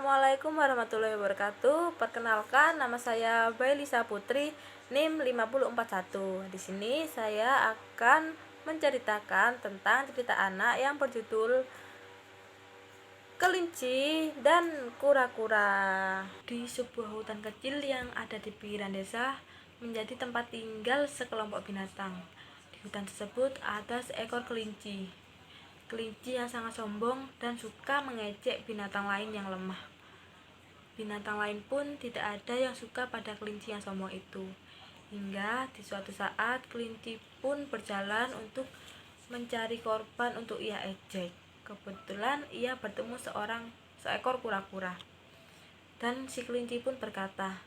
Assalamualaikum warahmatullahi wabarakatuh. Perkenalkan, nama saya Bailisa Putri, NIM 5041. Di sini saya akan menceritakan tentang cerita anak yang berjudul Kelinci dan Kura-kura. Di sebuah hutan kecil yang ada di pinggiran desa menjadi tempat tinggal sekelompok binatang. Di hutan tersebut ada seekor kelinci. Kelinci yang sangat sombong dan suka mengejek binatang lain yang lemah. Binatang lain pun tidak ada yang suka pada kelinci yang sombong itu. Hingga di suatu saat kelinci pun berjalan untuk mencari korban untuk ia ejek. Kebetulan ia bertemu seekor kura-kura. Dan si kelinci pun berkata,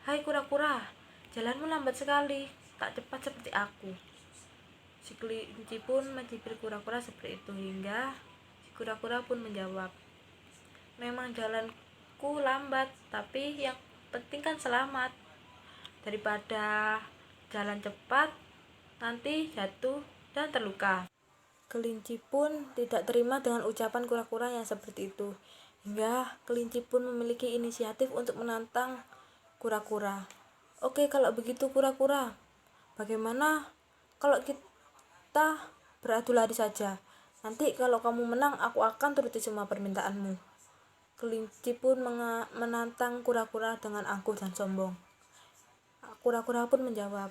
"Hai kura-kura, jalanmu lambat sekali, tak cepat seperti aku." Si kelinci pun mencibir kura-kura seperti itu, hingga si kura-kura pun menjawab, "Memang jalanku lambat, tapi yang penting kan selamat. Daripada jalan cepat, nanti jatuh dan terluka." Kelinci pun tidak terima dengan ucapan kura-kura yang seperti itu, hingga kelinci pun memiliki inisiatif untuk menantang kura-kura. "Oke, kalau begitu kura-kura, bagaimana kalau kita beradu lari saja? Nanti kalau kamu menang, aku akan turuti semua permintaanmu." Kelinci pun menantang kura-kura dengan angkuh dan sombong. Kura-kura pun menjawab,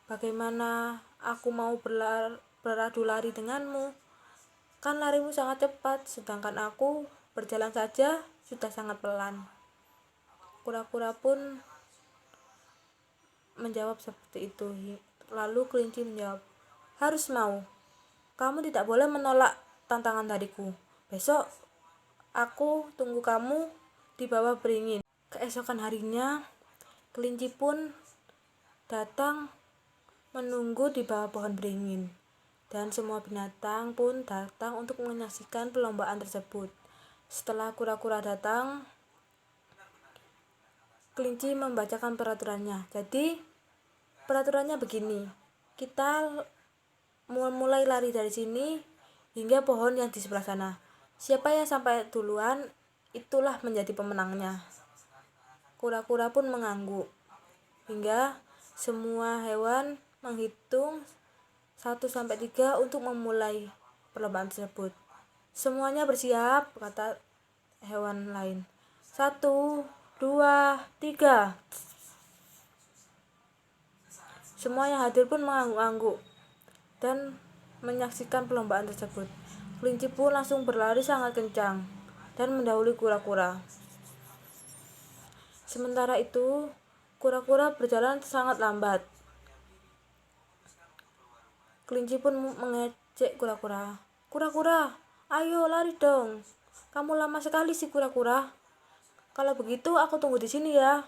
"Bagaimana aku mau beradu lari denganmu? Kan larimu sangat cepat, sedangkan aku berjalan saja sudah sangat pelan." Kura-kura pun menjawab seperti itu. Lalu kelinci menjawab, "Harus mau. Kamu tidak boleh menolak tantangan dariku. Besok aku tunggu kamu di bawah beringin." Keesokan harinya, kelinci pun datang menunggu di bawah pohon beringin. Dan semua binatang pun datang untuk menyaksikan perlombaan tersebut. Setelah kura-kura datang, kelinci membacakan peraturannya. Jadi, peraturannya begini. Kita mulai lari dari sini hingga pohon yang di sebelah sana. Siapa yang sampai duluan, itulah menjadi pemenangnya. Kura-kura pun mengangguk, hingga semua hewan menghitung 1-3 untuk memulai perlombaan tersebut. "Semuanya bersiap," kata hewan lain. 1, 2, 3. Semua yang hadir pun mengangguk-angguk dan menyaksikan perlombaan tersebut. Kelinci pun langsung berlari sangat kencang dan mendahului kura-kura. Sementara itu, kura-kura berjalan sangat lambat. Kelinci pun mengejek kura-kura. "Kura-kura, ayo lari dong. Kamu lama sekali sih kura-kura. Kalau begitu aku tunggu di sini ya."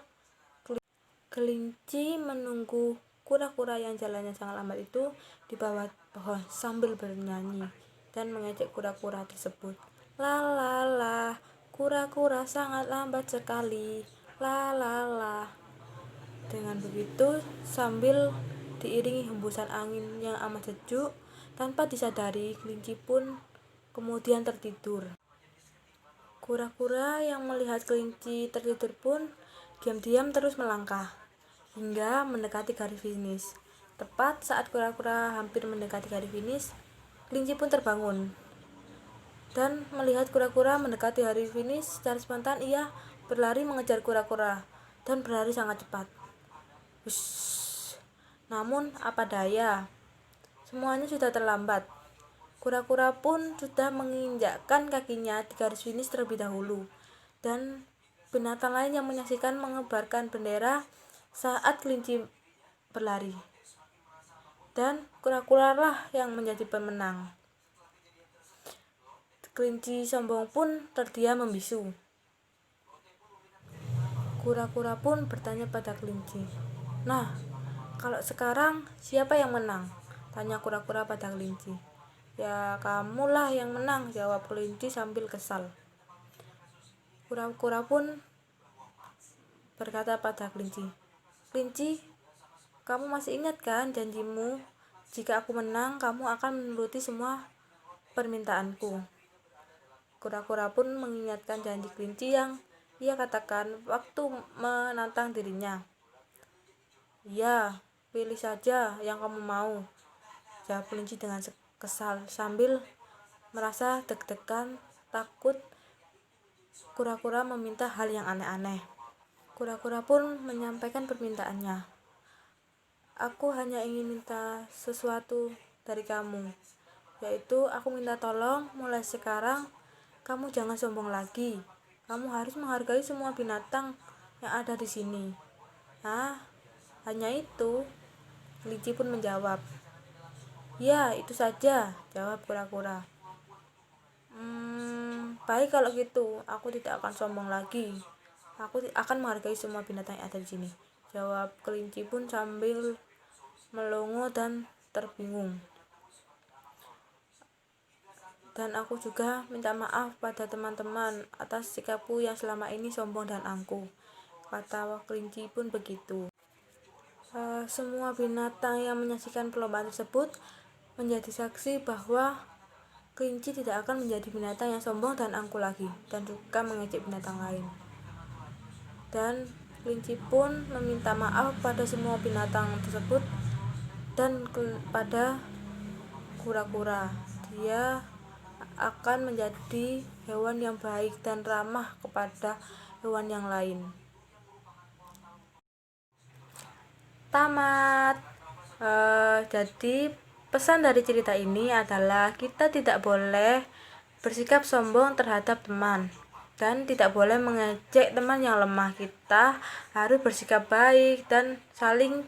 Kelinci menunggu kura-kura yang jalannya sangat lambat itu di bawah pohon sambil bernyanyi dan mengejek kura-kura tersebut. "La la la, kura-kura sangat lambat sekali. La la la." Dengan begitu, sambil diiringi hembusan angin yang amat sejuk, tanpa disadari kelinci pun kemudian tertidur. Kura-kura yang melihat kelinci tertidur pun diam-diam terus melangkah hingga mendekati garis finish. Tepat saat kura-kura hampir mendekati garis finish, kelinci pun terbangun. Dan melihat kura-kura mendekati garis finish, secara spontan ia berlari mengejar kura-kura dan berlari sangat cepat. Hush. Namun apa daya, semuanya sudah terlambat. Kura-kura pun sudah menginjakkan kakinya di garis finish terlebih dahulu, dan binatang lain yang menyaksikan mengibarkan bendera saat kelinci berlari. Dan kura-kura lah yang menjadi pemenang. Kelinci sombong pun terdiam membisu. Kura-kura pun bertanya pada kelinci, "Nah, kalau sekarang siapa yang menang?" tanya kura-kura pada kelinci. "Ya, kamulah yang menang," jawab kelinci sambil kesal. Kura-kura pun berkata pada kelinci, "Kelinci, kamu masih ingat kan janjimu? Jika aku menang, kamu akan menuruti semua permintaanku." Kura-kura pun mengingatkan janji kelinci yang Ia katakan waktu menantang dirinya. "Ya, pilih saja yang kamu mau," jawab kelinci dengan kesal sambil merasa deg-degan, takut kura-kura meminta hal yang aneh-aneh. Kura-kura pun menyampaikan permintaannya. "Aku hanya ingin minta sesuatu dari kamu, yaitu aku minta tolong mulai sekarang kamu jangan sombong lagi. Kamu harus menghargai semua binatang yang ada di sini." "Ah, hanya itu?" Kelinci pun menjawab. "Ya, itu saja," jawab kura-kura. Baik kalau gitu, aku tidak akan sombong lagi. Aku akan menghargai semua binatang yang ada di sini," jawab kelinci pun sambil melongo dan terbingung. "Dan aku juga minta maaf pada teman-teman atas sikapku yang selama ini sombong dan angkuh," kata kelinci pun begitu. Semua binatang yang menyaksikan perlombaan tersebut menjadi saksi bahwa kelinci tidak akan menjadi binatang yang sombong dan angkuh lagi dan suka mengejek binatang lain. Dan kelinci pun meminta maaf pada semua binatang tersebut dan pada kura-kura. Dia akan menjadi hewan yang baik dan ramah kepada hewan yang lain. Tamat. Jadi pesan dari cerita ini adalah kita tidak boleh bersikap sombong terhadap teman dan tidak boleh mengejek teman yang lemah. Kita harus bersikap baik dan saling